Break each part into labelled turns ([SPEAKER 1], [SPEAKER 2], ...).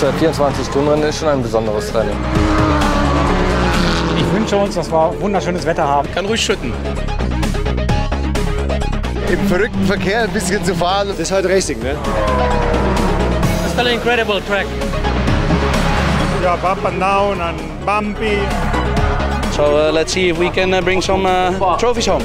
[SPEAKER 1] Das 24-Stunden-Rennen ist schon ein besonderes Rennen.
[SPEAKER 2] Ich wünsche uns, dass wir wunderschönes Wetter haben.
[SPEAKER 3] Kann ruhig schütten.
[SPEAKER 4] Im verrückten Verkehr ein bisschen zu fahren.
[SPEAKER 5] Das ist halt Racing, ne?
[SPEAKER 6] It's still an incredible track.
[SPEAKER 2] Ja, up and down and bumpy.
[SPEAKER 7] So let's see if we can bring some trophies home.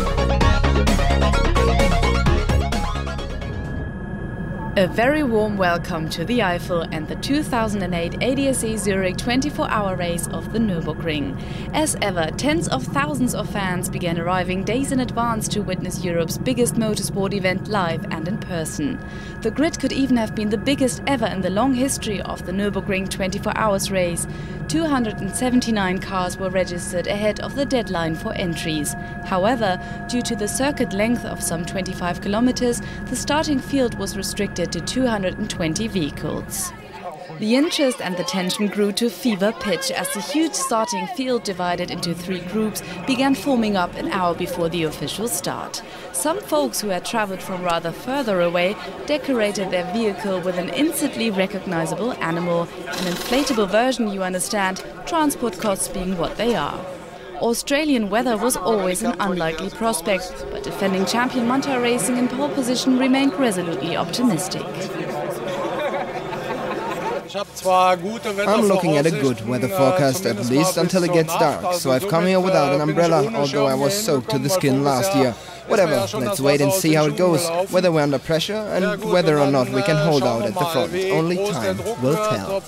[SPEAKER 8] A very warm welcome to the Eifel and the 2008 ADAC Zurich 24-hour race of the Nürburgring. As ever, tens of thousands of fans began arriving days in advance to witness Europe's biggest motorsport event live and in person. The grid could even have been the biggest ever in the long history of the Nürburgring 24 hours race. 279 cars were registered ahead of the deadline for entries. However, due to the circuit length of some 25 kilometers, the starting field was restricted to 220 vehicles. The interest and the tension grew to fever pitch as the huge starting field, divided into 3 groups, began forming up an hour before the official start. Some folks who had traveled from rather further away decorated their vehicle with an instantly recognizable animal, an inflatable version, you understand, transport costs being what they are. Australian weather was always an unlikely prospect, but defending champion Manthey Racing in pole position remained resolutely optimistic.
[SPEAKER 9] I'm looking at a good weather forecast, at least until it gets dark, so I've come here without an umbrella, although I was soaked to the skin last year. Whatever, let's wait and see how it goes, whether we're under pressure and whether or not we can hold out at the front. Only time will tell.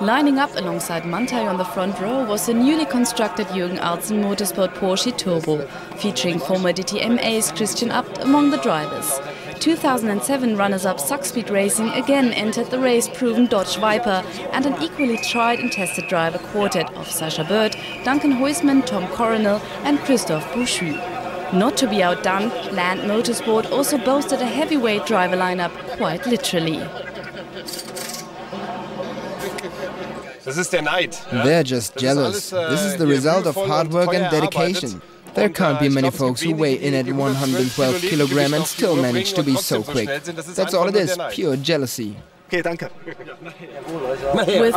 [SPEAKER 8] Lining up alongside Manthey on the front row was the newly constructed Jürgen Alzen Motorsport Porsche Turbo, featuring former DTM ace Christian Abt among the drivers. 2007 runners-up Suckspeed Racing again entered the race-proven Dodge Viper, and an equally tried and tested driver quartet of Sascha Bird, Duncan Huisman, Tom Coronel and Christophe Bouchu. Not to be outdone, Land Motorsport also boasted a heavyweight driver lineup, quite literally.
[SPEAKER 9] They're just jealous. This is the result of hard work and dedication. There can't be many folks who weigh in at 112 kilograms and still manage to be so quick. That's all it is, pure jealousy.
[SPEAKER 8] With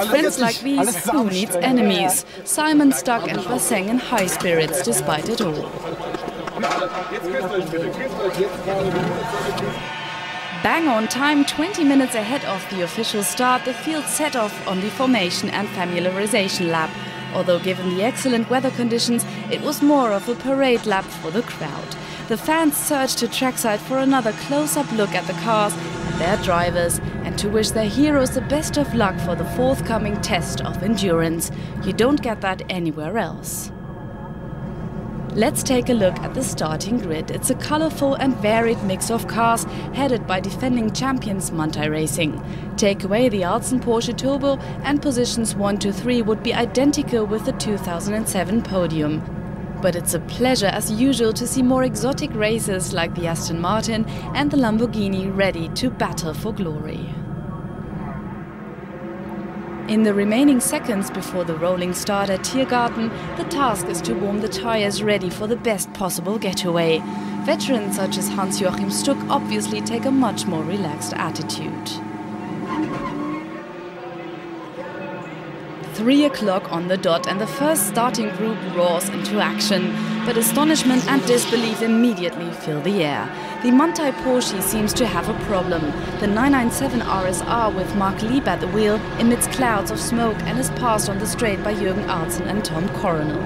[SPEAKER 8] friends like these, who needs enemies? Simon Stuck and Basseng in high spirits despite it all. Bang on time, 20 minutes ahead of the official start, the field set off on the formation and familiarization lap. Although given the excellent weather conditions, it was more of a parade lap for the crowd. The fans surged to trackside for another close-up look at the cars and their drivers, and to wish their heroes the best of luck for the forthcoming test of endurance. You don't get that anywhere else. Let's take a look at the starting grid. It's a colorful and varied mix of cars headed by defending champions Manthey Racing. Take away the Alzen Porsche Turbo and positions 1 to 3 would be identical with the 2007 podium. But it's a pleasure as usual to see more exotic racers like the Aston Martin and the Lamborghini ready to battle for glory. In the remaining seconds before the rolling start at Tiergarten, the task is to warm the tires ready for the best possible getaway. Veterans such as Hans-Joachim Stuck obviously take a much more relaxed attitude. 3 o'clock on the dot and the first starting group roars into action. But astonishment and disbelief immediately fill the air. The Manthey Porsche seems to have a problem. The 997 RSR with Mark Lieb at the wheel emits clouds of smoke and is passed on the straight by Jürgen Alzen and Tom Coronel.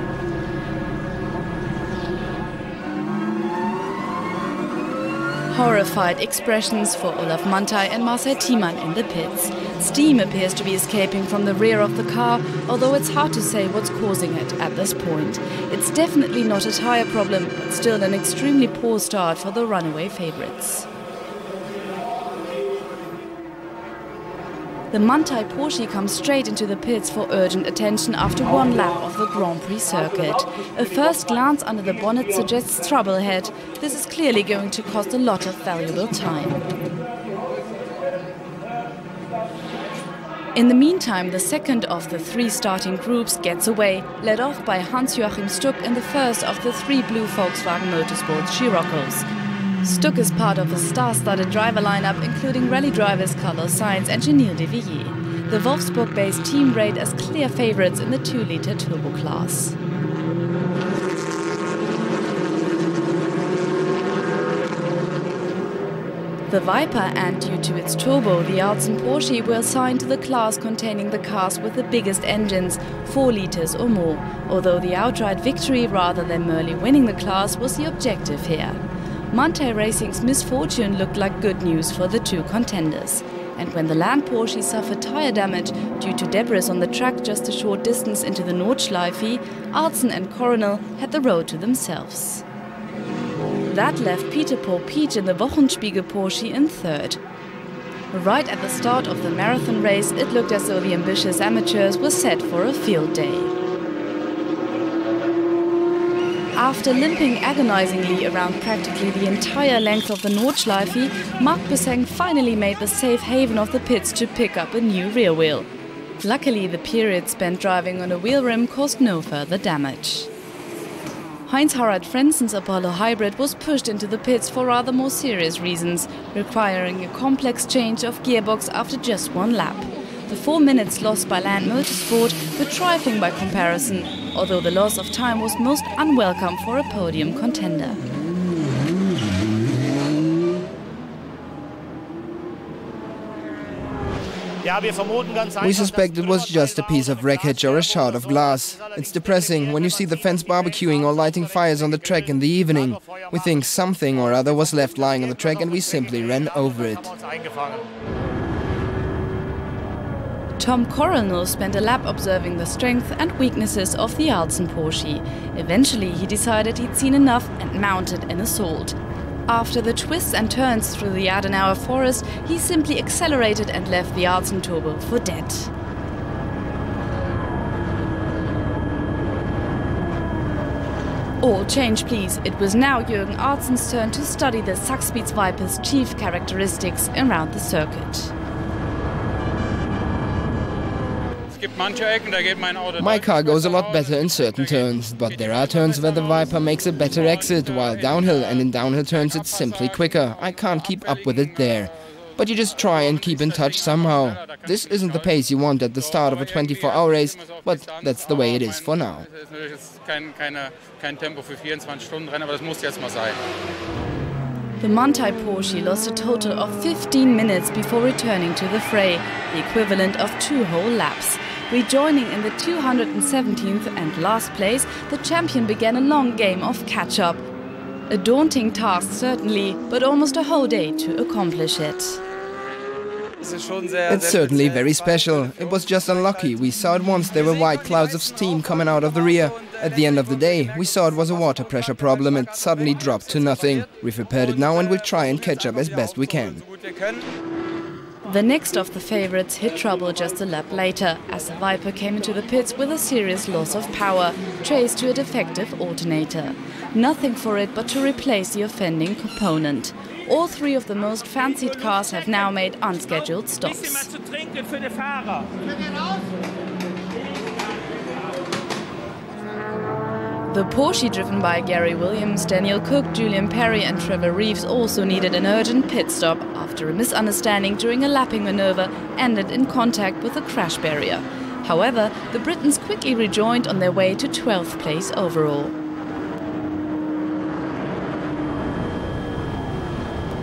[SPEAKER 8] Horrified expressions for Olaf Manthey and Marcel Thiemann in the pits. Steam appears to be escaping from the rear of the car, although it's hard to say what's causing it at this point. It's definitely not a tyre problem, but still an extremely poor start for the runaway favourites. The Manthey Porsche comes straight into the pits for urgent attention after 1 lap of the Grand Prix circuit. A first glance under the bonnet suggests trouble ahead. This is clearly going to cost a lot of valuable time. In the meantime, the second of the 3 starting groups gets away, led off by Hans-Joachim Stuck in the first of the 3 blue Volkswagen Motorsport Scirocco's. Stuck is part of a star-studded driver lineup, including rally drivers Carlos Sainz and Genil de Villiers. The Wolfsburg-based team rate as clear favourites in the 2-litre turbo class. The Viper and, due to its turbo, the Arzon Porsche were assigned to the class containing the cars with the biggest engines, 4 litres or more, although the outright victory rather than merely winning the class was the objective here. Manthey Racing's misfortune looked like good news for the two contenders. And when the Land Porsche suffered tyre damage due to debris on the track just a short distance into the Nordschleife, Arzon and Coronel had the road to themselves. That left Peter Paul Pietsch in the Wochenspiegel Porsche in third. Right at the start of the marathon race, it looked as though the ambitious amateurs were set for a field day. After limping agonizingly around practically the entire length of the Nordschleife, Marc Bosseng finally made the safe haven of the pits to pick up a new rear wheel. Luckily, the period spent driving on a wheel rim caused no further damage. Heinz-Harald Frenzen's Apollo Hybrid was pushed into the pits for rather more serious reasons, requiring a complex change of gearbox after just one lap. The 4 minutes lost by Land Motorsport were trifling by comparison, although the loss of time was most unwelcome for a podium contender.
[SPEAKER 9] We suspect it was just a piece of wreckage or a shard of glass. It's depressing when you see the fans barbecuing or lighting fires on the track in the evening. We think something or other was left lying on the track and we simply ran over it.
[SPEAKER 8] Tom Coronel spent a lap observing the strengths and weaknesses of the Arzon Porsche. Eventually he decided he'd seen enough and mounted an assault. After the twists and turns through the Adenauer forest, he simply accelerated and left the Arzon Turbo for dead. All change, please. It was now Jürgen Arzon's turn to study the Saxpeeds Viper's chief characteristics around the circuit.
[SPEAKER 9] My car goes a lot better in certain turns, but there are turns where the Viper makes a better exit, while downhill and in downhill turns it's simply quicker. I can't keep up with it there. But you just try and keep in touch somehow. This isn't the pace you want at the start of a 24-hour race, but that's the way it is for now.
[SPEAKER 8] The Manthey Porsche lost a total of 15 minutes before returning to the fray, the equivalent of 2 whole laps. Rejoining in the 217th and last place, the champion began a long game of catch-up. A daunting task certainly, but almost a whole day to accomplish it.
[SPEAKER 9] It's certainly very special. It was just unlucky. We saw at once there were white clouds of steam coming out of the rear. At the end of the day, we saw it was a water pressure problem and suddenly dropped to nothing. We've repaired it now and we'll try and catch up as best we can.
[SPEAKER 8] The next of the favourites hit trouble just a lap later, as the Viper came into the pits with a serious loss of power, traced to a defective alternator. Nothing for it but to replace the offending component. All 3 of the most fancied cars have now made unscheduled stops. The Porsche driven by Gary Williams, Daniel Cook, Julian Perry and Trevor Reeves also needed an urgent pit stop after a misunderstanding during a lapping maneuver ended in contact with a crash barrier. However, the Britons quickly rejoined on their way to 12th place overall.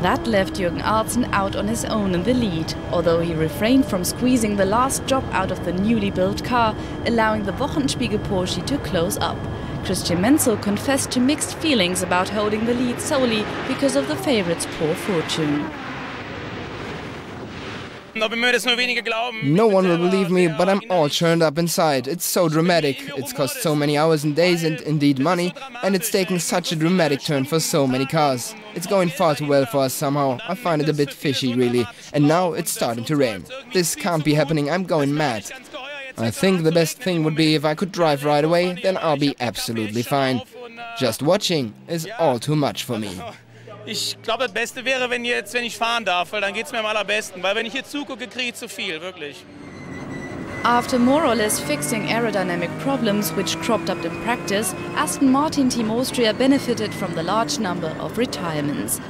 [SPEAKER 8] That left Jürgen Arzon out on his own in the lead, although he refrained from squeezing the last drop out of the newly built car, allowing the Wochenspiegel Porsche to close up. Christian Menzel confessed to mixed feelings about holding the lead solely because of the favourites' poor fortune.
[SPEAKER 9] No one will believe me, but I'm all churned up inside. It's so dramatic. It's cost so many hours and days and indeed money, and it's taken such a dramatic turn for so many cars. It's going far too well for us somehow. I find it a bit fishy, really. And now it's starting to rain. This can't be happening. I'm going mad. I think the best thing would be if I could drive right away, then I'll be absolutely fine. Just watching is all too much for me.
[SPEAKER 3] Ich glaube, das Beste wäre, wenn ich fahren darf, weil dann geht's mir am allerbesten. Weil wenn ich hier zugucke, kriege ich zu viel, wirklich.
[SPEAKER 8] After more or less fixing aerodynamic problems which cropped up in practice, Aston Martin Team Austria benefited from the large number of retirements.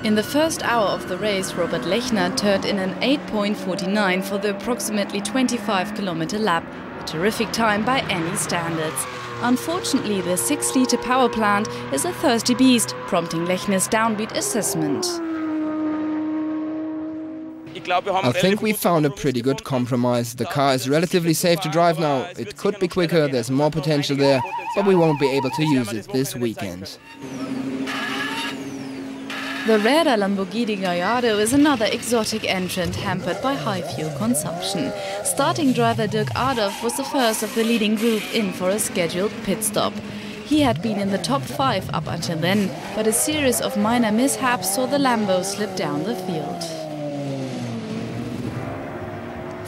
[SPEAKER 8] In the first hour of the race, Robert Lechner turned in an 8.49 for the approximately 25-kilometer lap, a terrific time by any standards. Unfortunately, the 6-liter power plant is a thirsty beast, prompting Lechner's downbeat assessment.
[SPEAKER 9] I think we found a pretty good compromise. The car is relatively safe to drive now. It could be quicker, there's more potential there, but we won't be able to use it this weekend.
[SPEAKER 8] The Reda Lamborghini Gallardo is another exotic entrant hampered by high fuel consumption. Starting driver Dirk Adolf was the first of the leading group in for a scheduled pit stop. He had been in the top 5 up until then, but a series of minor mishaps saw the Lambo slip down the field.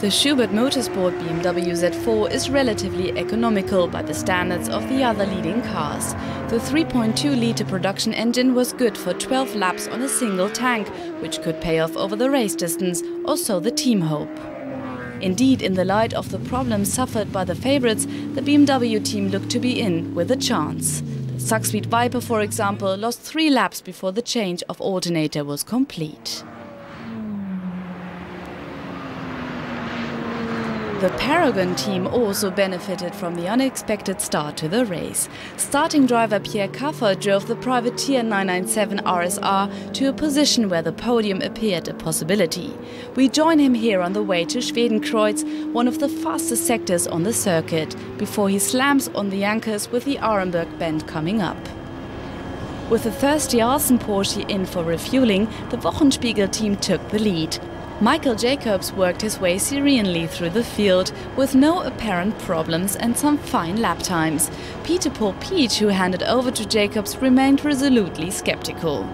[SPEAKER 8] The Schubert Motorsport BMW Z4 is relatively economical by the standards of the other leading cars. The 3.2-liter production engine was good for 12 laps on a single tank, which could pay off over the race distance, or so the team hope. Indeed, in the light of the problems suffered by the favourites, the BMW team looked to be in with a chance. The Saxfleet Viper, for example, lost 3 laps before the change of alternator was complete. The Paragon team also benefited from the unexpected start to the race. Starting driver Pierre Kaffer drove the Privateer 997 RSR to a position where the podium appeared a possibility. We join him here on the way to Schwedenkreuz, one of the fastest sectors on the circuit, before he slams on the anchors with the Arenberg bend coming up. With the thirsty Arsen Porsche in for refueling, the Wochenspiegel team took the lead. Michael Jacobs worked his way serenely through the field with no apparent problems and some fine lap times. Peter Paul Peach, who handed over to Jacobs, remained resolutely skeptical.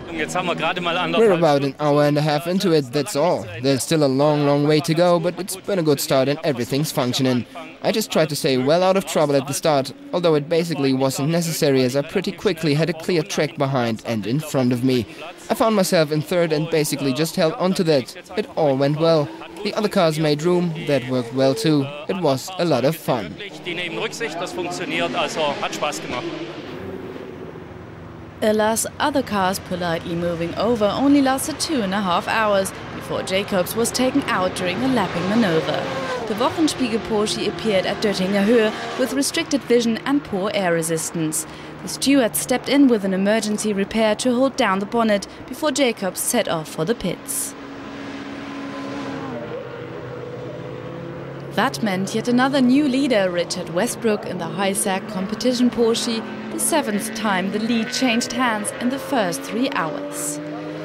[SPEAKER 9] We're about an hour and a half into it, that's all. There's still a long way to go, but it's been a good start and everything's functioning. I just tried to stay well out of trouble at the start, although it basically wasn't necessary as I pretty quickly had a clear track behind and in front of me. I found myself in third and basically just held onto that. It all went well. The other cars made room, that worked well too. It was a lot of fun.
[SPEAKER 8] Alas, other cars politely moving over only lasted 2.5 hours before Jacobs was taken out during a lapping maneuver. The Wochenspiegel Porsche appeared at Döttinger Höhe with restricted vision and poor air resistance. The steward stepped in with an emergency repair to hold down the bonnet before Jacobs set off for the pits. That meant yet another new leader, Richard Westbrook, in the high-sag competition Porsche, the 7th time the lead changed hands in the first 3 hours.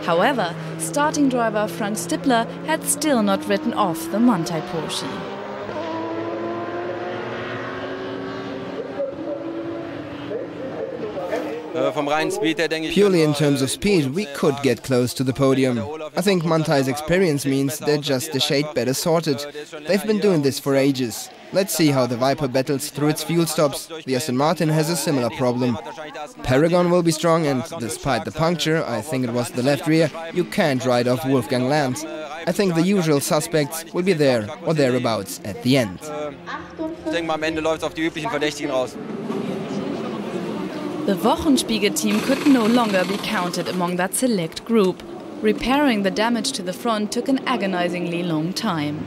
[SPEAKER 8] However, starting driver Frank Stippler had still not written off the Manthey Porsche.
[SPEAKER 9] Purely in terms of speed, we could get close to the podium. I think Manthey's experience means they're just a shade better sorted. They've been doing this for ages. Let's see how the Viper battles through its fuel stops. The Aston Martin has a similar problem. Paragon will be strong and, despite the puncture, I think it was the left rear, you can't ride off Wolfgang Lanz. I think the usual suspects will be there or thereabouts at the end.
[SPEAKER 8] The Wochenspiegel team could no longer be counted among that select group. Repairing the damage to the front took an agonizingly long time.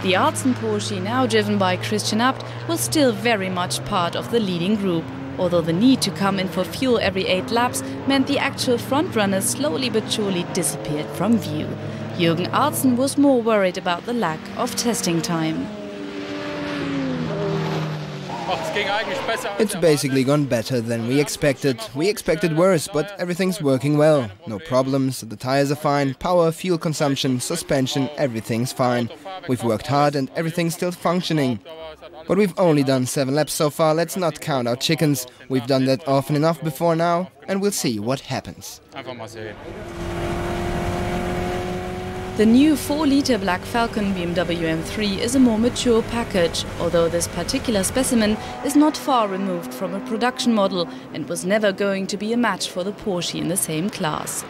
[SPEAKER 8] The Arzen Porsche, now driven by Christian Abt, was still very much part of the leading group, although the need to come in for fuel every 8 laps meant the actual frontrunners slowly but surely disappeared from view. Jürgen Arzen was more worried about the lack of testing time.
[SPEAKER 9] It's basically gone better than we expected. We expected worse, but everything's working well. No problems, the tires are fine, power, fuel consumption, suspension, everything's fine. We've worked hard and everything's still functioning. But we've only done 7 laps so far, let's not count our chickens. We've done that often enough before now, and we'll see what happens.
[SPEAKER 8] The new 4-liter Black Falcon BMW M3 is a more mature package, although this particular specimen is not far removed from a production model and was never going to be a match for the Porsche in the same class.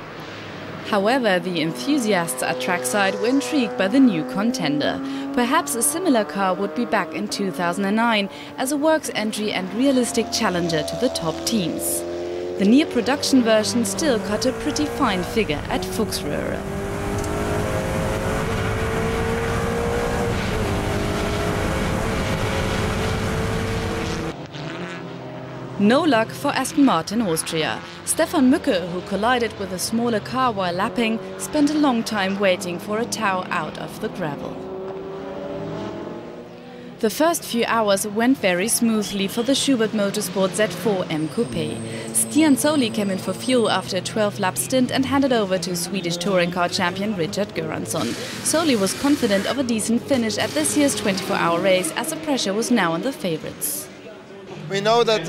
[SPEAKER 8] However, the enthusiasts at trackside were intrigued by the new contender. Perhaps a similar car would be back in 2009 as a works entry and realistic challenger to the top teams. The near production version still cut a pretty fine figure at Fuchsröhre. No luck for Aston Martin Austria. Stefan Mücke, who collided with a smaller car while lapping, spent a long time waiting for a tow out of the gravel. The first few hours went very smoothly for the Schubert Motorsport Z4 M Coupe. Stian Soli came in for fuel after a 12-lap stint and handed over to Swedish touring car champion Richard Göransson. Soli was confident of a decent finish at this year's 24-hour race, as the pressure was now on the favourites.
[SPEAKER 5] We know that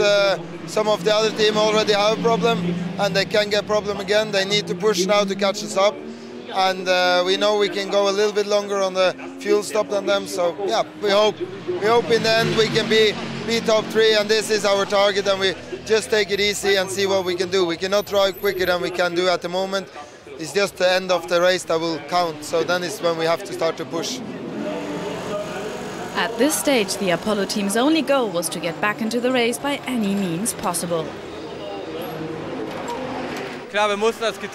[SPEAKER 5] some of the other team already have a problem and they can get a problem again. They need to push now to catch us up. And we know we can go a little bit longer on the fuel stop than them. So yeah, we hope in the end we can be top 3, and this is our target, and we just take it easy and see what we can do. We cannot drive quicker than we can do at the moment. It's just the end of the race that will count. So then is when we have to start to push.
[SPEAKER 8] At this stage, the Apollo team's only goal was to get back into the race by any means possible.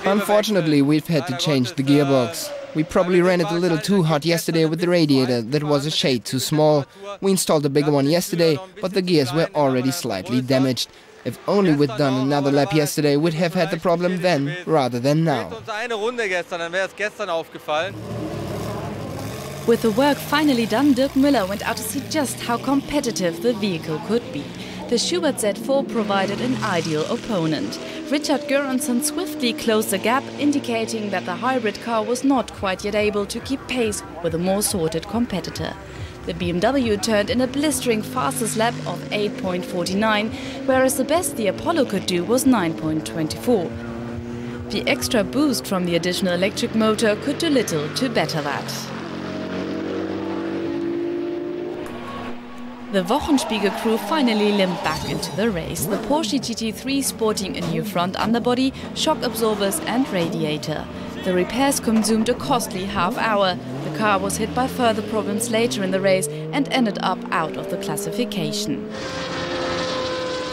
[SPEAKER 9] Unfortunately, we've had to change the gearbox. We probably ran it a little too hot yesterday with the radiator that was a shade too small. We installed a bigger one yesterday, but the gears were already slightly damaged. If only we'd done another lap yesterday, we'd have had the problem then rather than now.
[SPEAKER 8] With the work finally done, Dirk Müller went out to see just how competitive the vehicle could be. The Schubert Z4 provided an ideal opponent. Richard Göransson swiftly closed the gap, indicating that the hybrid car was not quite yet able to keep pace with a more sorted competitor. The BMW turned in a blistering fastest lap of 8.49, whereas the best the Apollo could do was 9.24. The extra boost from the additional electric motor could do little to better that. The Wochenspiegel crew finally limped back into the race. The Porsche GT3 sporting a new front underbody, shock absorbers and radiator. The repairs consumed a costly half hour. The car was hit by further problems later in the race and ended up out of the classification.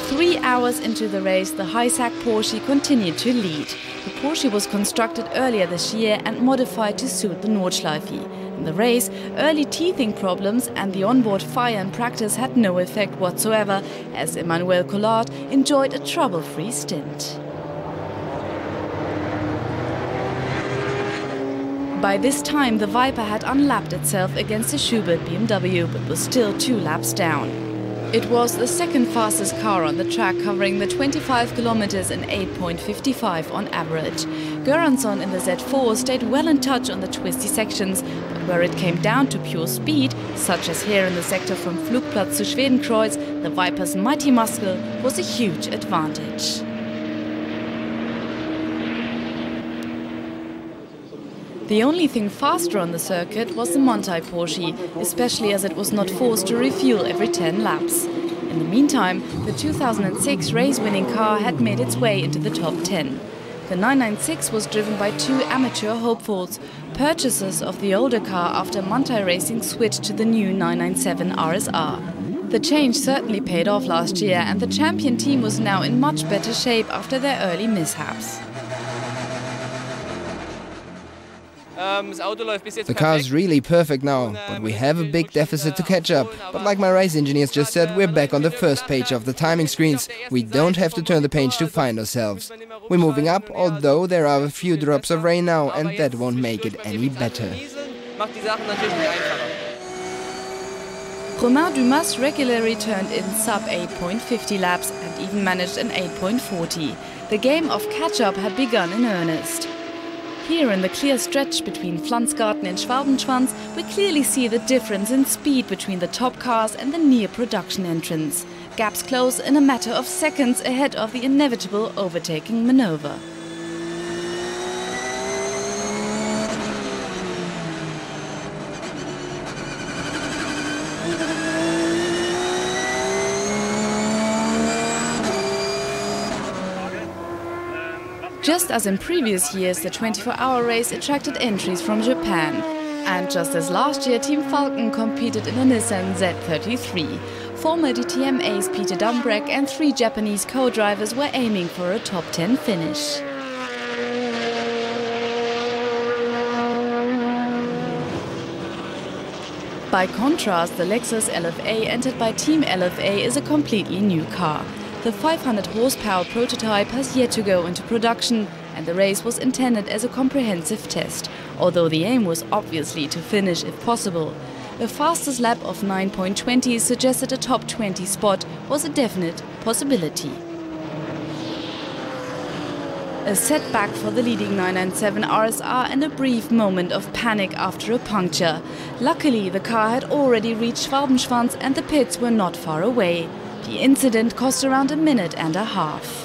[SPEAKER 8] 3 hours into the race, the Hisack Porsche continued to lead. The Porsche was constructed earlier this year and modified to suit the Nordschleife. In the race, early teething problems and the onboard fire in practice had no effect whatsoever, as Emmanuel Collard enjoyed a trouble-free stint. By this time, the Viper had unlapped itself against the Schubert BMW, but was still 2 laps down. It was the second fastest car on the track, covering the 25 kilometers in 8.55 on average. Göransson in the Z4 stayed well in touch on the twisty sections, but where it came down to pure speed, such as here in the sector from Flugplatz to Schwedenkreuz, the Viper's mighty muscle was a huge advantage. The only thing faster on the circuit was the Montai Porsche, especially as it was not forced to refuel every 10 laps. In the meantime, the 2006 race-winning car had made its way into the top 10. The 996 was driven by 2 amateur hopefuls, purchasers of the older car after Montai Racing switched to the new 997 RSR. The change certainly paid off last year, and the champion team was now in much better shape after their early mishaps.
[SPEAKER 9] The car's really perfect now, but we have a big deficit to catch up. But like my race engineers just said, we're back on the first page of the timing screens. We don't have to turn the page to find ourselves. We're moving up, although there are a few drops of rain now, and that won't make it any better.
[SPEAKER 8] Romain Dumas regularly turned in sub 8.50 laps and even managed an 8.40. The game of catch-up had begun in earnest. Here in the clear stretch between Pflanzgarten and Schwabenschwanz, we clearly see the difference in speed between the top cars and the near production entrance. Gaps close in a matter of seconds ahead of the inevitable overtaking maneuver. Just as in previous years, the 24-hour race attracted entries from Japan. And just as last year, Team Falcon competed in a Nissan Z33. Former DTM ace Peter Dumbreck and 3 Japanese co-drivers were aiming for a top 10 finish. By contrast, the Lexus LFA entered by Team LFA is a completely new car. The 500 horsepower prototype has yet to go into production, and the race was intended as a comprehensive test, although the aim was obviously to finish if possible. The fastest lap of 9.20 suggested a top 20 spot was a definite possibility. A setback for the leading 997 RSR and a brief moment of panic after a puncture. Luckily, the car had already reached Schwalbenschwanz and the pits were not far away. The incident cost around a minute and a half.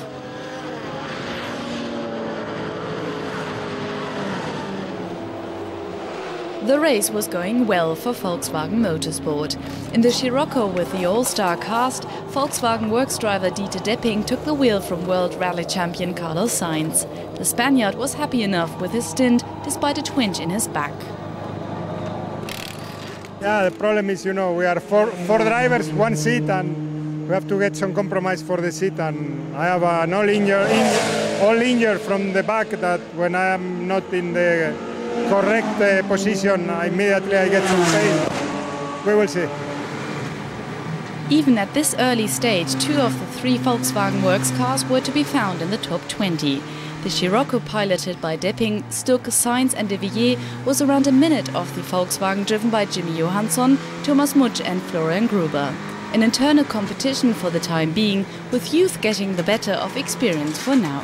[SPEAKER 8] The race was going well for Volkswagen Motorsport. In the Scirocco with the all-star cast, Volkswagen Works driver Dieter Depping took the wheel from World Rally champion Carlos Sainz. The Spaniard was happy enough with his stint despite a twinge in his back.
[SPEAKER 2] Yeah, the problem is, we are four drivers, 1 seat, and we have to get some compromise for the seat. And I have an all injured from the back that when I am not in the correct position, immediately I get some pain. We will see.
[SPEAKER 8] Even at this early stage, 2 of the 3 Volkswagen Works cars were to be found in the top 20. The Scirocco, piloted by Depping, Stuck, Sainz and De Villiers, was around a minute off the Volkswagen driven by Jimmy Johansson, Thomas Mutsch and Florian Gruber. An internal competition for the time being, with youth getting the better of experience for now.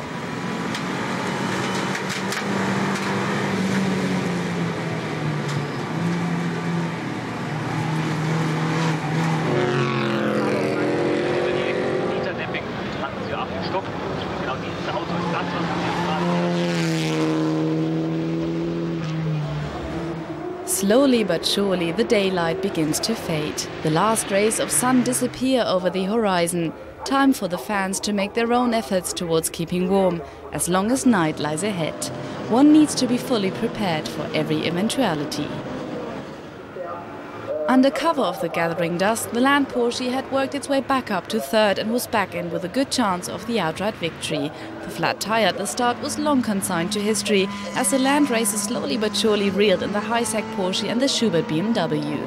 [SPEAKER 8] Slowly but surely the daylight begins to fade. The last rays of sun disappear over the horizon. Time for the fans to make their own efforts towards keeping warm, as long as night lies ahead. One needs to be fully prepared for every eventuality. Under cover of the gathering dusk, the Land Porsche had worked its way back up to 3rd and was back in with a good chance of the outright victory. The flat tyre at the start was long consigned to history, as the Land racers slowly but surely reeled in the High-Sec Porsche and the Schubert BMW.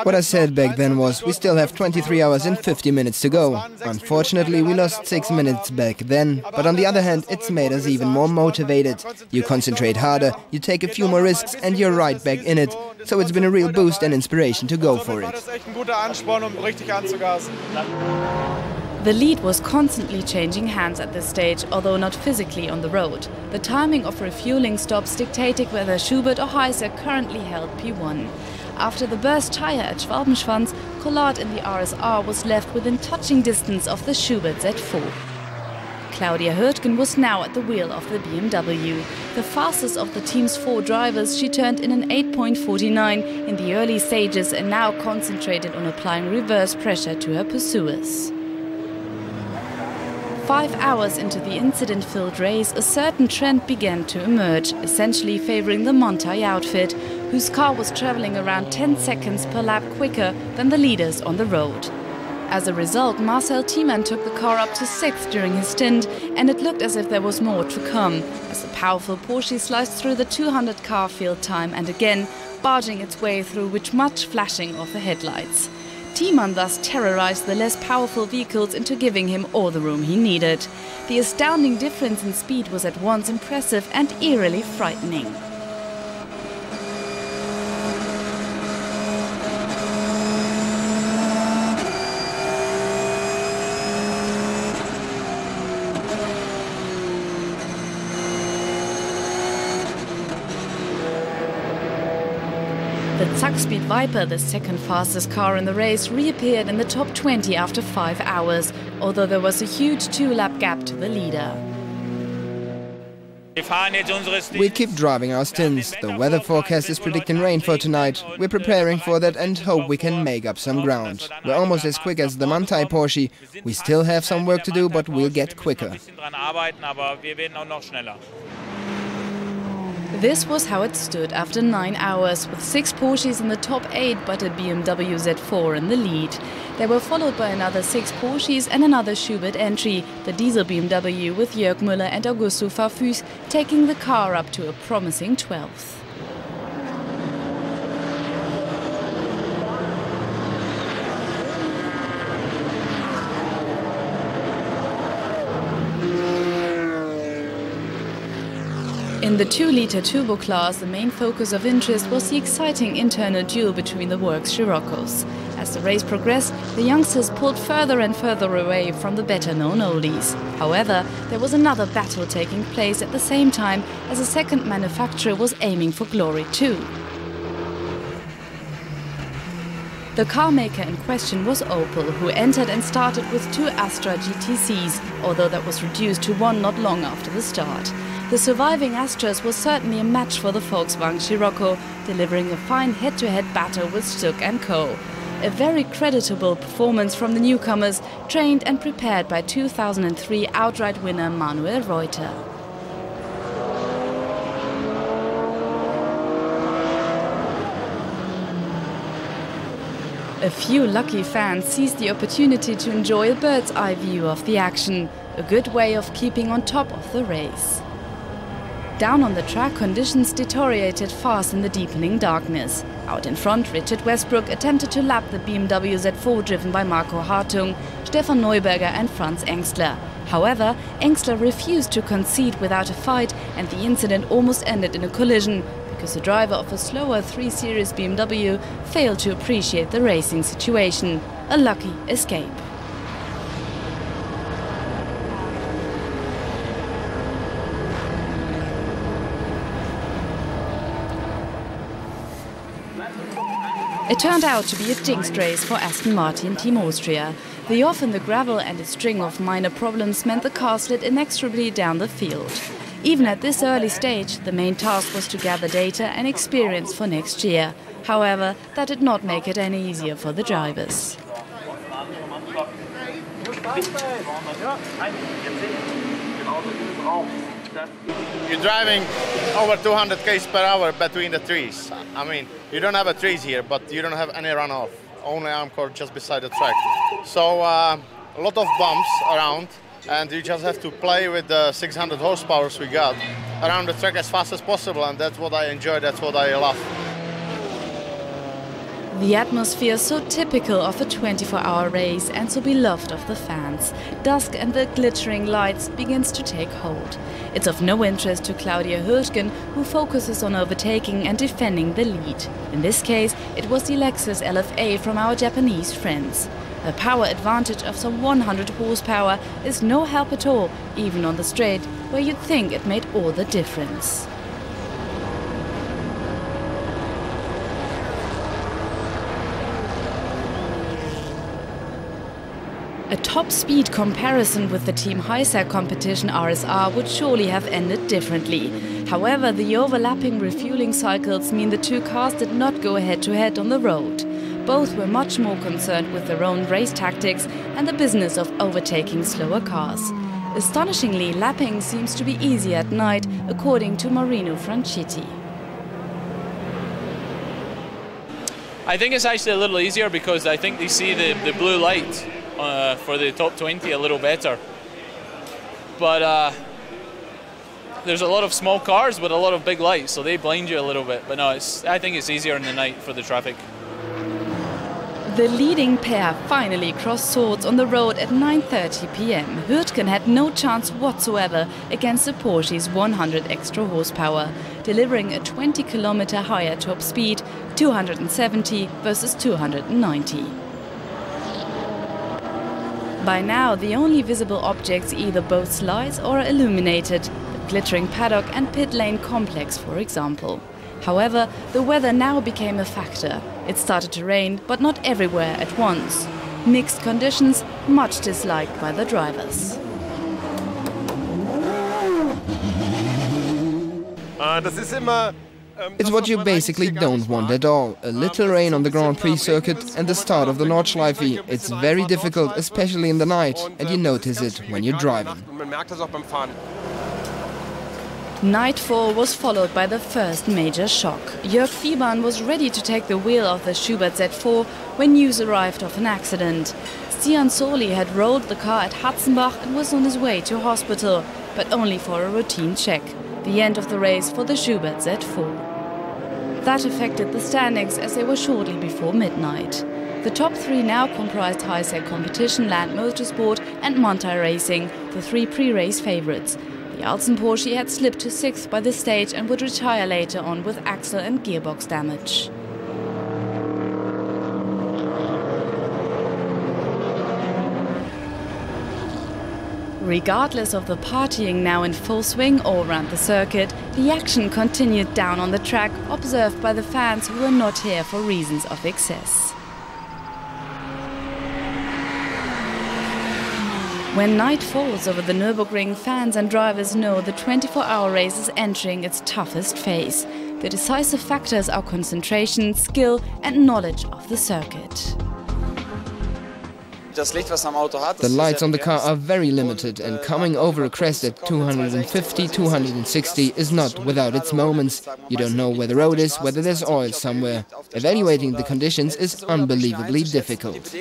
[SPEAKER 9] What I said back then was, we still have 23 hours and 50 minutes to go. Unfortunately, we lost 6 minutes back then, but on the other hand, it's made us even more motivated. You concentrate harder, you take a few more risks, and you're right back in it. So it's been a real boost and inspiration to go for it.
[SPEAKER 8] The lead was constantly changing hands at this stage, although not physically on the road. The timing of refueling stops dictated whether Schubert or High-Sec currently held P1. After the burst tyre at Schwalbenschwanz, Collard in the RSR was left within touching distance of the Schubert Z4. Claudia Hürtgen was now at the wheel of the BMW. The fastest of the team's 4 drivers, she turned in an 8.49 in the early stages and now concentrated on applying reverse pressure to her pursuers. 5 hours into the incident-filled race, a certain trend began to emerge, essentially favoring the Montai outfit, whose car was traveling around 10 seconds per lap quicker than the leaders on the road. As a result, Marcel Thiemann took the car up to 6th during his stint, and it looked as if there was more to come, as the powerful Porsche sliced through the 200-car field time and again, barging its way through with much flashing of the headlights. Thiemann thus terrorized the less powerful vehicles into giving him all the room he needed. The astounding difference in speed was at once impressive and eerily frightening. The Zack-Speed Viper, the second fastest car in the race, reappeared in the top 20 after 5 hours, although there was a huge 2-lap gap to the leader.
[SPEAKER 9] We keep driving our stints. The weather forecast is predicting rain for tonight. We're preparing for that and hope we can make up some ground. We're almost as quick as the Manthey Porsche. We still have some work to do, but we'll get quicker.
[SPEAKER 8] This was how it stood after 9 hours, with 6 Porsches in the top 8 but a BMW Z4 in the lead. They were followed by another 6 Porsches and another Schubert entry, the diesel BMW with Jörg Müller and Augusto Farfus taking the car up to a promising 12th. In the 2-litre turbo class, the main focus of interest was the exciting internal duel between the works Scirocco's. As the race progressed, the youngsters pulled further and further away from the better-known oldies. However, there was another battle taking place at the same time, as a second manufacturer was aiming for glory too. The car maker in question was Opel, who entered and started with 2 Astra GTCs, although that was reduced to 1 not long after the start. The surviving Astras was certainly a match for the Volkswagen Scirocco, delivering a fine head-to-head battle with Stuck & Co. A very creditable performance from the newcomers, trained and prepared by 2003 outright winner Manuel Reuter. A few lucky fans seized the opportunity to enjoy a bird's-eye view of the action, a good way of keeping on top of the race. Down on the track, conditions deteriorated fast in the deepening darkness. Out in front, Richard Westbrook attempted to lap the BMW Z4 driven by Marco Hartung, Stefan Neuberger and Franz Engstler. However, Engstler refused to concede without a fight, and the incident almost ended in a collision, because the driver of a slower 3 Series BMW failed to appreciate the racing situation. A lucky escape. It turned out to be a jinxed race for Aston Martin Team Austria. The off in the gravel and a string of minor problems meant the car slid inexorably down the field. Even at this early stage, the main task was to gather data and experience for next year. However, that did not make it any easier for the drivers.
[SPEAKER 10] You're driving over 200 km per hour between the trees. I mean, you don't have a trees here, but you don't have any runoff. Only Amcor just beside the track. So a lot of bumps around, and you just have to play with the 600 horsepower we got around the track as fast as possible, and that's what I enjoy, that's what I love.
[SPEAKER 8] The atmosphere so typical of a 24-hour race and so beloved of the fans. Dusk and the glittering lights begins to take hold. It's of no interest to Claudia Hürtgen, who focuses on overtaking and defending the lead. In this case, it was the Lexus LFA from our Japanese friends. A power advantage of some 100 horsepower is no help at all, even on the straight, where you'd think it made all the difference. A top-speed comparison with the Team Heisser competition RSR would surely have ended differently. However, the overlapping refueling cycles mean the two cars did not go head-to-head on the road. Both were much more concerned with their own race tactics and the business of overtaking slower cars. Astonishingly, lapping seems to be easier at night, according to Marino Franchitti.
[SPEAKER 11] I think it's actually a little easier because I think they see the blue light for the top 20 a little better. But there's a lot of small cars with a lot of big lights, so they blind you a little bit. But no, I think it's easier in the night for the traffic.
[SPEAKER 8] The leading pair finally crossed swords on the road at 9:30 p.m. Hürtgen had no chance whatsoever against the Porsche's 100 extra horsepower, delivering a 20-kilometer higher top speed, 270 versus 290. By now, the only visible objects either both lights or are illuminated, the glittering paddock and pit lane complex, for example. However, the weather now became a factor. It started to rain, but not everywhere at once. Mixed conditions, much disliked by the drivers.
[SPEAKER 9] It's what you basically don't want at all. A little rain on the Grand Prix circuit and the start of the Nordschleife. It's very difficult, especially in the night, and you notice it when you're driving.
[SPEAKER 8] Nightfall was followed by the first major shock. Jörg Fiebern was ready to take the wheel of the Schubert Z4 when news arrived of an accident. Stian Soli had rolled the car at Hatzenbach and was on his way to hospital, but only for a routine check. The end of the race for the Schubert Z4. That affected the standings as they were shortly before midnight. The top three now comprised high-sec competition, Land Motorsport and Manthey Racing, the three pre-race favourites. The Alzen Porsche had slipped to 6th by this stage and would retire later on with axle and gearbox damage. Regardless of the partying now in full swing all around the circuit, the action continued down on the track, observed by the fans who were not here for reasons of excess. When night falls over the Nürburgring, fans and drivers know the 24-hour race is entering its toughest phase. The decisive factors are concentration, skill and knowledge of the circuit.
[SPEAKER 9] The lights on the car are very limited, and coming over a crest at 250, 260 is not without its moments. You don't know where the road is, whether there's oil somewhere. Evaluating the conditions is unbelievably difficult.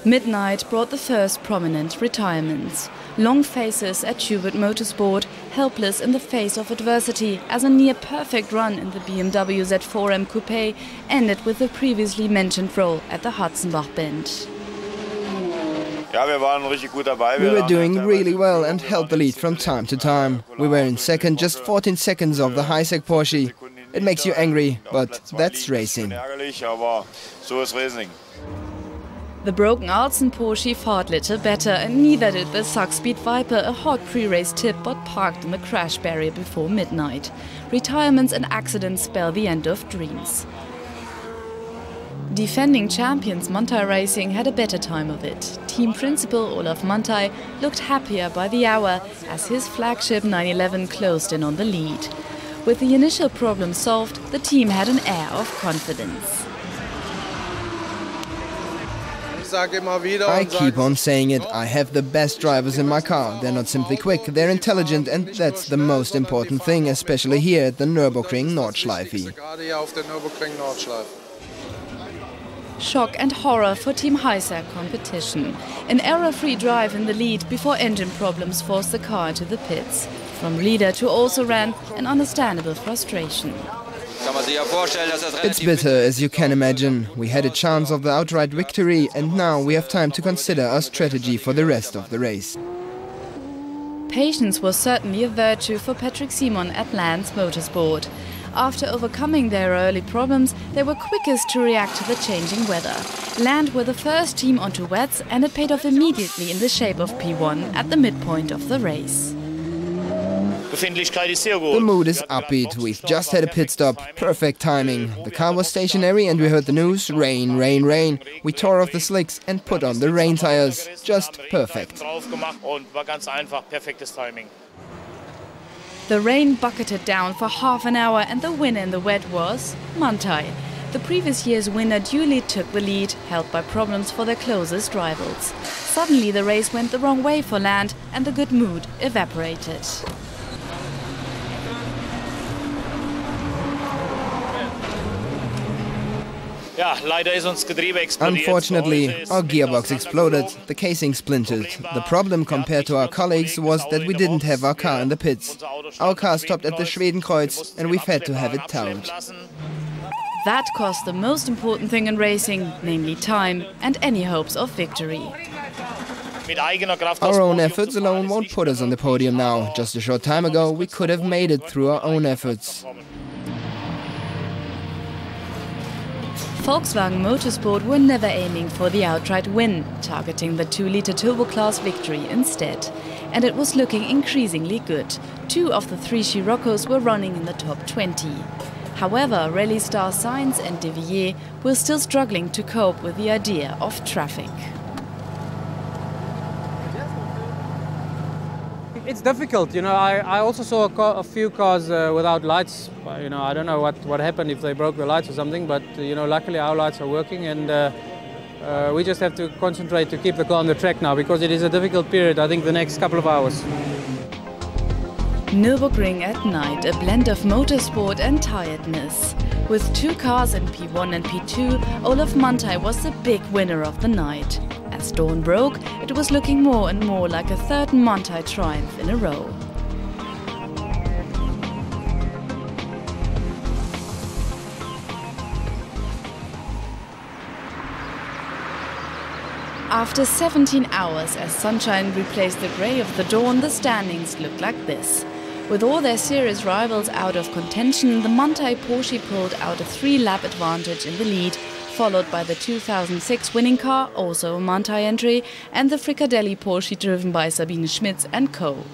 [SPEAKER 8] Midnight brought the first prominent retirements. Long faces at Schubert Motorsport, helpless in the face of adversity, as a near-perfect run in the BMW Z4M Coupe ended with the previously mentioned roll at the Hatzenbach bend.
[SPEAKER 9] We were doing really well and held the lead from time to time. We were in second, just 14 seconds off the high-sec Porsche. It makes you angry, but that's racing.
[SPEAKER 8] The broken Alzen Porsche fared little better, and neither did the Saxspeed Viper, a hot pre-race tip but parked in the crash barrier before midnight. Retirements and accidents spell the end of dreams. Defending champions Manthey Racing had a better time of it. Team principal Olaf Manthey looked happier by the hour as his flagship 911 closed in on the lead. With the initial problem solved, the team had an air of confidence.
[SPEAKER 9] I keep on saying it, I have the best drivers in my car. They're not simply quick, they're intelligent, and that's the most important thing, especially here at the Nürburgring Nordschleife.
[SPEAKER 8] Shock and horror for Team high-sec competition. An error-free drive in the lead before engine problems forced the car into the pits. From leader to also ran, an understandable frustration.
[SPEAKER 9] It's bitter, as you can imagine. We had a chance of the outright victory, and now we have time to consider our strategy for the rest of the race.
[SPEAKER 8] Patience was certainly a virtue for Patrick Simon at Lands Motorsport. After overcoming their early problems, they were quickest to react to the changing weather. Land were the first team onto wets, and it paid off immediately in the shape of P1 at the midpoint of the race.
[SPEAKER 9] The mood is upbeat. We've just had a pit stop. Perfect timing. The car was stationary and we heard the news. Rain, rain, rain. We tore off the slicks and put on the rain tires. Just perfect.
[SPEAKER 8] The rain bucketed down for half an hour and the winner in the wet was Manthey. The previous year's winner duly took the lead, helped by problems for their closest rivals. Suddenly the race went the wrong way for Land and the good mood evaporated.
[SPEAKER 9] Unfortunately, our gearbox exploded, the casing splintered. The problem compared to our colleagues was that we didn't have our car in the pits. Our car stopped at the Schwedenkreuz and we've had to have it towed.
[SPEAKER 8] That cost the most important thing in racing, namely time and any hopes of victory.
[SPEAKER 9] Our own efforts alone won't put us on the podium now. Just a short time ago, we could have made it through our own efforts.
[SPEAKER 8] Volkswagen Motorsport were never aiming for the outright win, targeting the 2-liter turbo class victory instead. And it was looking increasingly good. 2 of the 3 Scirocco's were running in the top 20. However, rally star Sainz and De Villiers were still struggling to cope with the idea of traffic.
[SPEAKER 6] It's difficult, you know. I also saw a few cars without lights. You know, I don't know what happened, if they broke the lights or something, but you know, luckily our lights are working, and we just have to concentrate to keep the car on the track now, because it is a difficult period, I think, the next couple of hours.
[SPEAKER 8] Nürburgring at night, a blend of motorsport and tiredness. With 2 cars in P1 and P2, Olaf Manthey was the big winner of the night. As dawn broke, it was looking more and more like a third Manthey triumph in a row. After 17 hours, as sunshine replaced the grey of the dawn, the standings looked like this. With all their serious rivals out of contention, the Manthey Porsche pulled out a 3-lap advantage in the lead, followed by the 2006 winning car, also a Manthey entry, and the Fricadelli Porsche driven by Sabine Schmitz and co.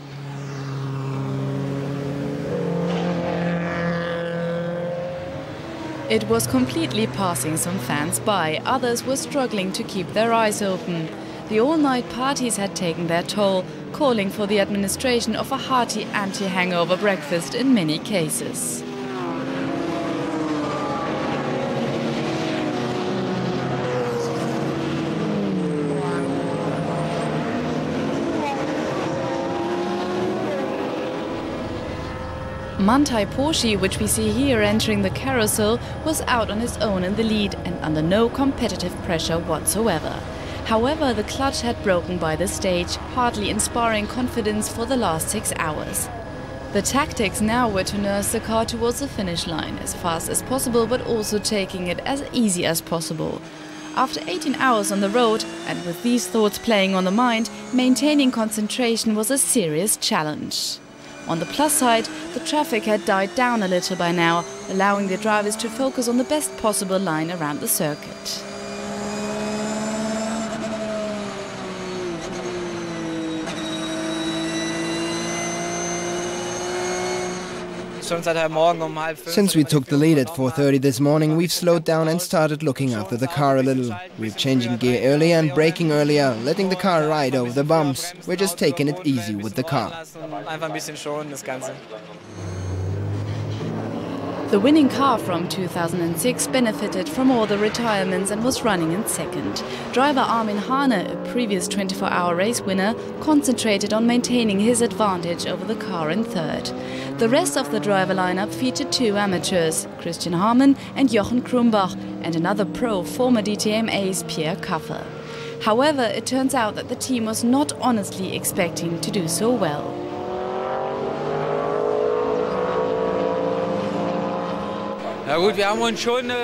[SPEAKER 8] It was completely passing some fans by, others were struggling to keep their eyes open. The all-night parties had taken their toll, calling for the administration of a hearty anti-hangover breakfast in many cases. Manthey Porsche, which we see here entering the carousel, was out on its own in the lead and under no competitive pressure whatsoever. However, the clutch had broken by this stage, hardly inspiring confidence for the last 6 hours. The tactics now were to nurse the car towards the finish line as fast as possible, but also taking it as easy as possible. After 18 hours on the road, and with these thoughts playing on the mind, maintaining concentration was a serious challenge. On the plus side, the traffic had died down a little by now, allowing the drivers to focus on the best possible line around the circuit.
[SPEAKER 9] Since we took the lead at 4:30 this morning, we've slowed down and started looking after the car a little. We're changing gear earlier and braking earlier, letting the car ride over the bumps. We're just taking it easy with the car.
[SPEAKER 8] The winning car from 2006 benefited from all the retirements and was running in second. Driver Armin Hahne, a previous 24-hour race winner, concentrated on maintaining his advantage over the car in third. The rest of the driver lineup featured 2 amateurs, Christian Harmon and Jochen Krumbach, and another pro, former DTM ace Pierre Kaffer. However, it turns out that the team was not honestly expecting to do so well.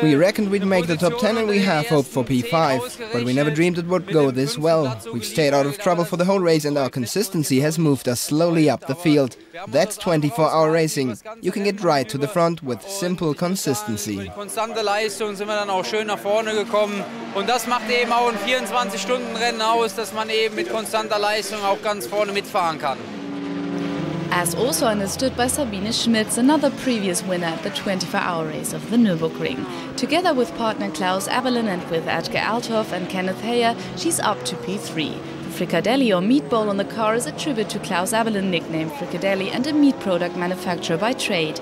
[SPEAKER 9] We reckoned we'd make the top 10 and we have hoped for P5, but we never dreamed it would go this well. We've stayed out of trouble for the whole race and our consistency has moved us slowly up the field. That's 24-hour racing. You can get right to the front with simple consistency.
[SPEAKER 12] Konstante Leistung sind wir dann auch schön nach vorne gekommen und das macht eben auch ein 24-Stunden-Rennen aus, dass man eben mit konstanter Leistung auch ganz vorne mitfahren kann.
[SPEAKER 8] As also understood by Sabine Schmitz, another previous winner at the 24-hour race of the Nürburgring. Together with partner Klaus Abelin and with Edgar Althoff and Kenneth Heyer, she's up to P3. The Fricadelli or meatball on the car is a tribute to Klaus Abelin, nicknamed Fricadelli, and a meat product manufacturer by trade.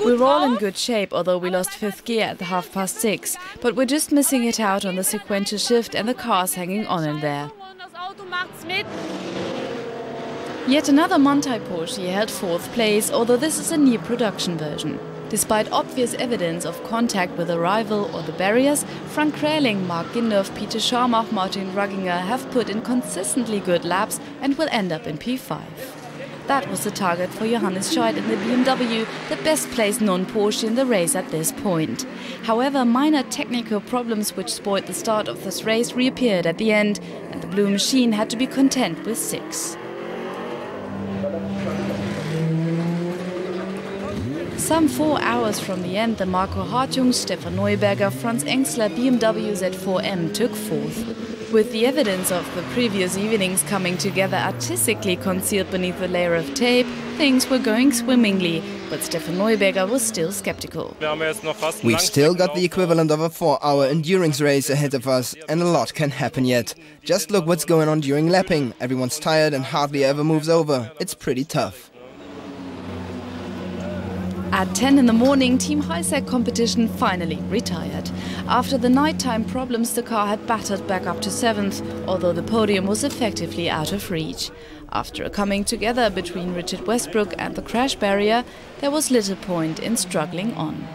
[SPEAKER 8] We're all in good shape, although we lost 5th gear at the 6:30. But we're just missing it out on the sequential shift and the car's hanging on in there. Yet another Manthey Porsche held 4th place, although this is a near production version. Despite obvious evidence of contact with a rival or the barriers, Frank Kräling, Mark Gindorf, Peter Scharmach, Martin Rugginger have put in consistently good laps and will end up in P5. That was the target for Johannes Scheidt in the BMW, the best placed non-Porsche in the race at this point. However, minor technical problems which spoiled the start of this race reappeared at the end, and the blue machine had to be content with 6. Some 4 hours from the end, the Marco Hartung, Stefan Neuberger, Franz Engsler BMW Z4M took 4th. With the evidence of the previous evenings coming together artistically concealed beneath a layer of tape, things were going swimmingly, but Stefan Neuberger was still skeptical.
[SPEAKER 9] We've still got the equivalent of a 4-hour endurance race ahead of us, and a lot can happen yet. Just look what's going on during lapping. Everyone's tired and hardly ever moves over. It's pretty tough.
[SPEAKER 8] At 10 in the morning, Team Highsec competition finally retired. After the nighttime problems, the car had battered back up to 7th, although the podium was effectively out of reach. After a coming together between Richard Westbrook and the crash barrier, there was little point in struggling on.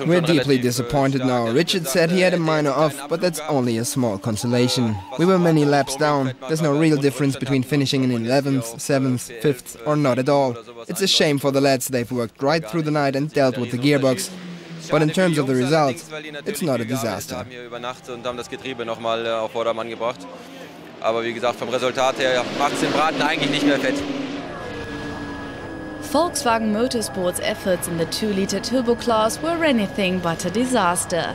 [SPEAKER 9] We're deeply disappointed now. Richard said he had a minor off, but that's only a small consolation. We were many laps down. There's no real difference between finishing in 11th, 7th, 5th or not at all. It's a shame for the lads. They've worked right through the night and dealt with the gearbox. But in terms of the results, it's not a disaster.
[SPEAKER 13] Aber wie gesagt, vom Resultat her macht's den Braten eigentlich nicht mehr fett.
[SPEAKER 8] Volkswagen Motorsport's efforts in the 2-litre turbo class were anything but a disaster.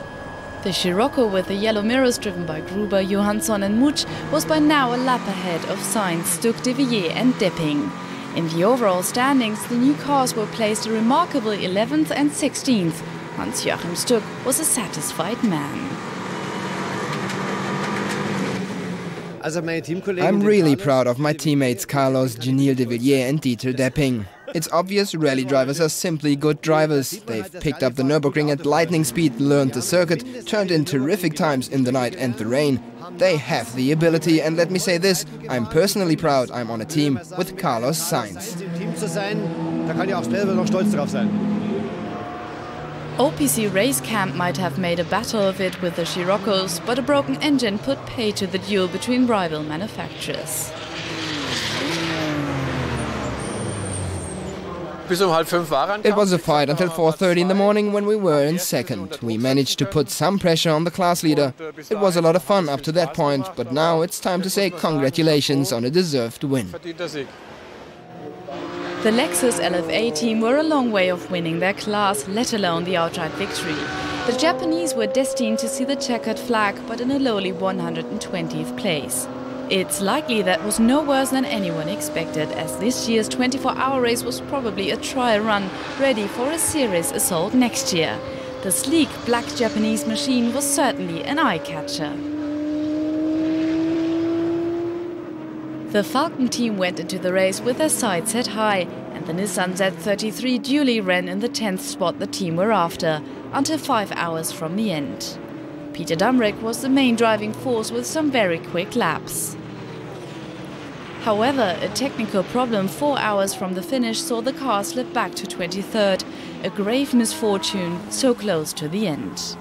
[SPEAKER 8] The Scirocco with the yellow mirrors driven by Gruber, Johansson and Mutsch was by now a lap ahead of Sainz, Stuck, De Villiers and Depping. In the overall standings, the new cars were placed a remarkable 11th and 16th. Hans-Joachim Stuck was a satisfied man.
[SPEAKER 9] I'm really proud of my teammates Carlos, Genil De Villiers and Dieter Depping. It's obvious rally drivers are simply good drivers. They've picked up the Nürburgring at lightning speed, learned the circuit, turned in terrific times in the night and the rain. They have the ability, and let me say this, I'm personally proud I'm on a team with Carlos Sainz.
[SPEAKER 8] OPC Race Camp might have made a battle of it with the Scirocco's, but a broken engine put paid to the duel between rival manufacturers.
[SPEAKER 9] It was a fight until 4:30 in the morning when we were in second. We managed to put some pressure on the class leader. It was a lot of fun up to that point, but now it's time to say congratulations on a deserved win.
[SPEAKER 8] The Lexus LFA team were a long way off winning their class, let alone the outright victory. The Japanese were destined to see the checkered flag, but in a lowly 120th place. It's likely that was no worse than anyone expected, as this year's 24-hour race was probably a trial run ready for a serious assault next year. The sleek black Japanese machine was certainly an eye-catcher. The Falcon team went into the race with their sights set high, and the Nissan Z33 duly ran in the 10th spot the team were after, until 5 hours from the end. Peter Damrek was the main driving force with some very quick laps. However, a technical problem 4 hours from the finish saw the car slip back to 23rd, a grave misfortune so close to the end.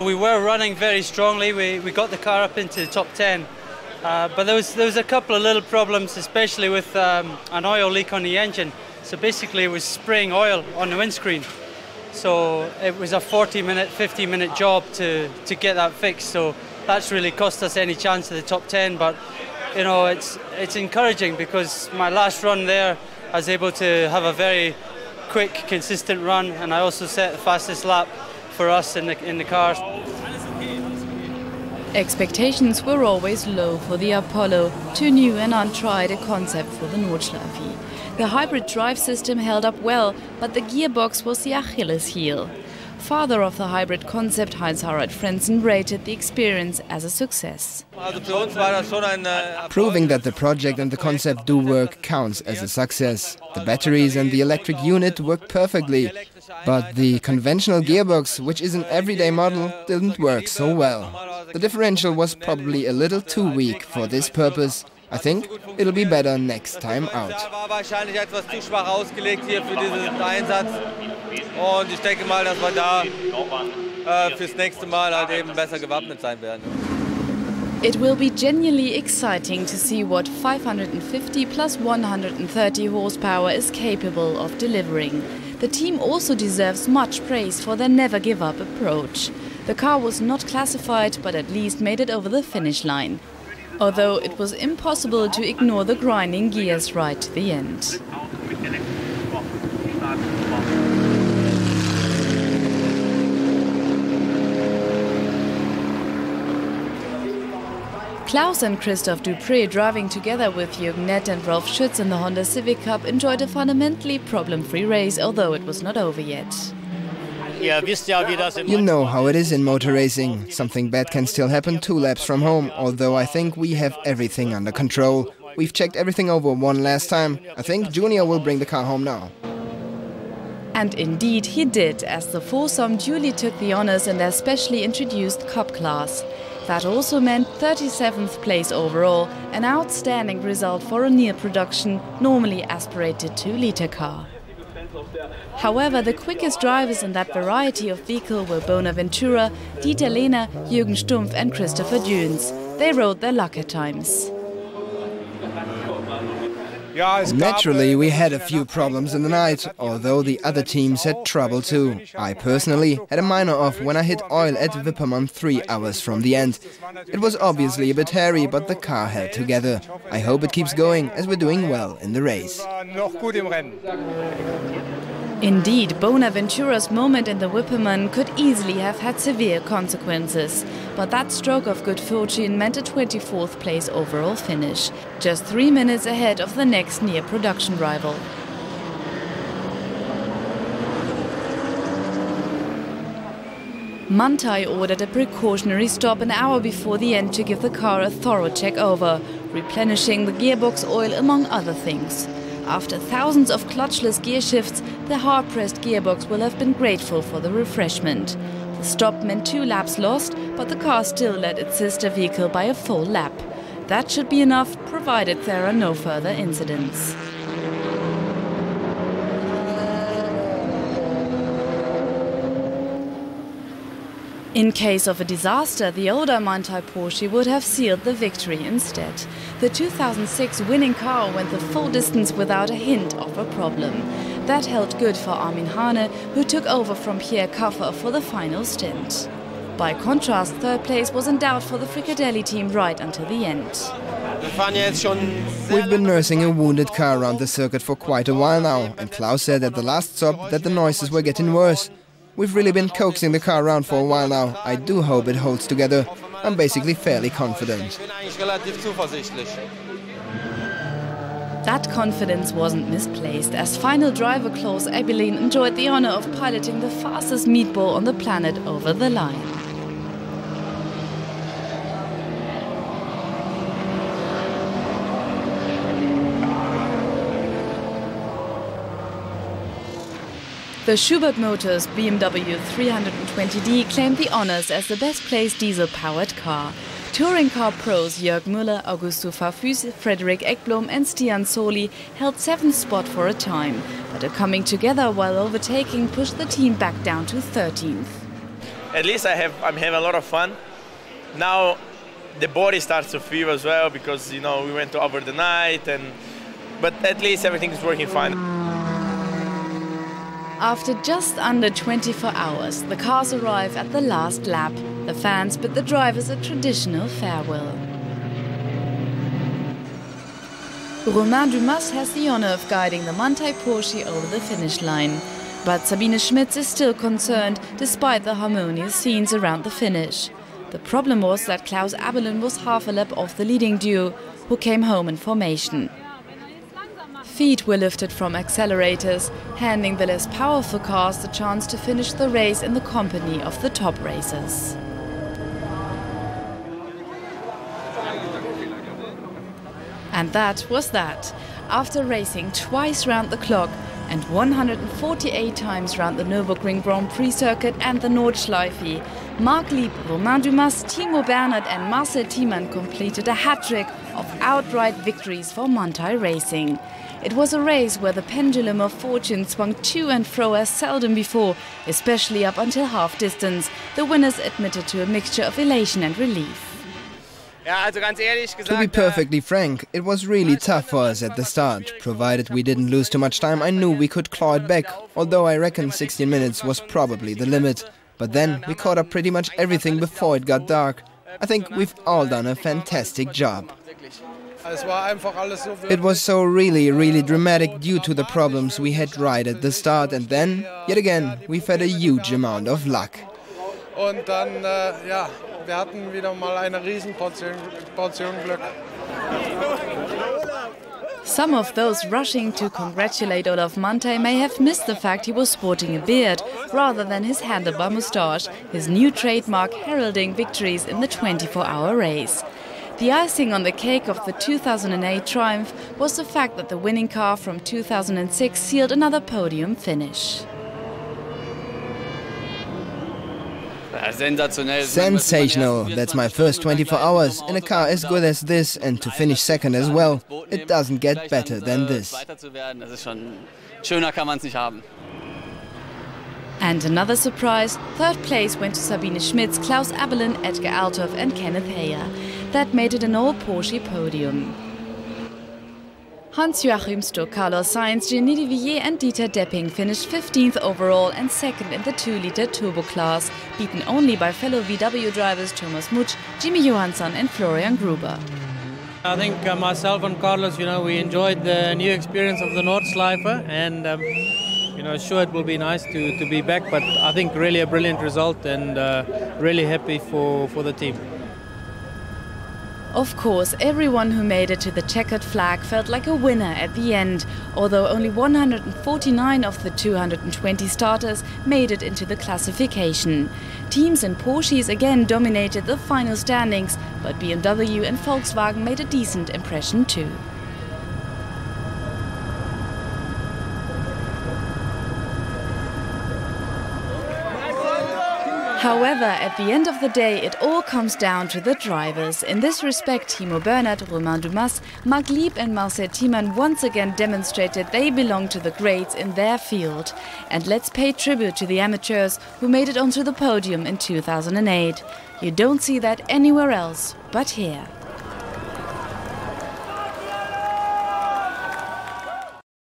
[SPEAKER 12] We were running very strongly. We got the car up into the top 10, but there was a couple of little problems, especially with an oil leak on the engine. So basically it was spraying oil on the windscreen. So it was a 40-minute, 50-minute job to get that fixed. So that's really cost us any chance of the top 10. But you know, it's encouraging because my last run there, I was able to have a very quick, consistent run, and I also set the fastest lap for us in the car.
[SPEAKER 8] Expectations were always low for the Apollo, too new and untried a concept for the Nordschleife. The hybrid drive system held up well, but the gearbox was the Achilles heel. Father of the hybrid concept, Heinz-Harald Frentzen, rated the experience as a success.
[SPEAKER 9] Proving that the project and the concept do work counts as a success. The batteries and the electric unit worked perfectly, but the conventional gearbox, which is an everyday model, didn't work so well. The differential was probably a little too weak for this purpose. I think it'll be better next time out.
[SPEAKER 13] Und ich denke mal, dass wir da fürs nächste Mal halt eben besser gewappnet sein werden.
[SPEAKER 8] It will be genuinely exciting to see what 550 plus 130 horsepower is capable of delivering. The team also deserves much praise for their never-give-up approach. The car was not classified, but at least made it over the finish line. Although it was impossible to ignore the grinding gears right to the end. Klaus and Christophe Dupré, driving together with Jürgen Nett and Rolf Schütz in the Honda Civic Cup, enjoyed a fundamentally problem-free race, although it was not over yet.
[SPEAKER 9] You know how it is in motor racing. Something bad can still happen 2 laps from home, although I think we have everything under control. We've checked everything over one last time. I think Junior will bring the car home now.
[SPEAKER 8] And indeed he did, as the foursome duly took the honours in their specially introduced Cup class. That also meant 37th place overall, an outstanding result for a near production, normally aspirated 2-litre car. However, the quickest drivers in that variety of vehicle were Bonaventura, Dieter Lehner, Jürgen Stumpf and Christopher Dunes. They rode their luck at times.
[SPEAKER 9] Naturally, we had a few problems in the night, although the other teams had trouble too. I personally had a minor off when I hit oil at Wippermann 3 hours from the end. It was obviously a bit hairy, but the car held together. I hope it keeps going, as we're doing well in the race.
[SPEAKER 8] Indeed, Bonaventura's moment in the Wippermann could easily have had severe consequences. But that stroke of good fortune meant a 24th place overall finish, just 3 minutes ahead of the next near production rival. Manthey ordered a precautionary stop an hour before the end to give the car a thorough check over, replenishing the gearbox oil among other things. After thousands of clutchless gear shifts, the hard-pressed gearbox will have been grateful for the refreshment. The stop meant 2 laps lost, but the car still led its sister vehicle by a full lap. That should be enough, provided there are no further incidents. In case of a disaster, the older Manthey Porsche would have sealed the victory instead. The 2006 winning car went the full distance without a hint of a problem. That held good for Armin Hane, who took over from Pierre Kaffer for the final stint. By contrast, third place was in doubt for the Fricadelli team right until the end.
[SPEAKER 9] We've been nursing a wounded car around the circuit for quite a while now, and Klaus said at the last stop that the noises were getting worse. We've really been coaxing the car around for a while now. I do hope it holds together. I'm basically fairly confident.
[SPEAKER 8] That confidence wasn't misplaced, as final driver Klaus Ebelin enjoyed the honor of piloting the fastest meatball on the planet over the line. The Schubert Motors BMW 320D claimed the honors as the best-placed diesel-powered car. Touring car pros Jörg Müller, Augusto Farfus, Frederik Ekblom and Stian Soli held 7th spot for a time, but a coming together while overtaking pushed the team back down to 13th.
[SPEAKER 14] At least I'm having a lot of fun. Now the body starts to feel as well, because we went over the night, but at least everything is working fine.
[SPEAKER 8] After just under 24 hours, the cars arrive at the last lap. The fans bid the drivers a traditional farewell. Romain Dumas has the honor of guiding the Manthey Porsche over the finish line. But Sabine Schmitz is still concerned, despite the harmonious scenes around the finish. The problem was that Klaus Abelin was half a lap off the leading duo, who came home in formation. Feet were lifted from accelerators, handing the less powerful cars the chance to finish the race in the company of the top racers. And that was that. After racing twice round the clock and 148 times round the Nürburgring Grand Prix circuit and the Nordschleife, Marc Lieb, Romain Dumas, Timo Bernhard and Marcel Thiemann completed a hat-trick of outright victories for Manthey Racing. It was a race where the pendulum of fortune swung to and fro as seldom before, especially up until half-distance. The winners admitted to a mixture of elation and relief.
[SPEAKER 9] To be perfectly frank, it was really tough for us at the start. Provided we didn't lose too much time, I knew we could claw it back, although I reckon 16 minutes was probably the limit. But then we caught up pretty much everything before it got dark. I think we've all done a fantastic job. It was so really dramatic due to the problems we had right at the start, and then, yet again, we've had a huge amount of luck.
[SPEAKER 15] wir hatten wieder mal eine Riesenportion Glück.
[SPEAKER 8] Some of those rushing to congratulate Olaf Mantei may have missed the fact he was sporting a beard rather than his handlebar moustache, his new trademark heralding victories in the 24-hour race. The icing on the cake of the 2008 triumph was the fact that the winning car from 2006 sealed another podium finish.
[SPEAKER 9] Sensational. That's my first 24 hours in a car as good as this, and to finish second as well. It doesn't get better than this.
[SPEAKER 8] And another surprise, third place went to Sabine Schmitz, Klaus Abelin, Edgar Althoff and Kenneth Heyer. That made it an all-Porsche podium. Hans-Joachim Stuck, Carlos Sainz, Genie de Villiers and Dieter Depping finished 15th overall and second in the 2-liter turbo class, beaten only by fellow VW drivers Thomas Mutsch, Jimmy Johansson and Florian Gruber.
[SPEAKER 6] I think myself and Carlos, we enjoyed the new experience of the Nordschleife, and sure it will be nice to be back, but I think really a brilliant result and really happy for the team.
[SPEAKER 8] Of course, everyone who made it to the checkered flag felt like a winner at the end, although only 149 of the 220 starters made it into the classification. Teams and Porsches again dominated the final standings, but BMW and Volkswagen made a decent impression too. However, at the end of the day, it all comes down to the drivers. In this respect, Timo Bernhard, Romain Dumas, Marc Lieb and Marcel Thiemann once again demonstrated they belong to the greats in their field. And let's pay tribute to the amateurs who made it onto the podium in 2008. You don't see that anywhere else but here.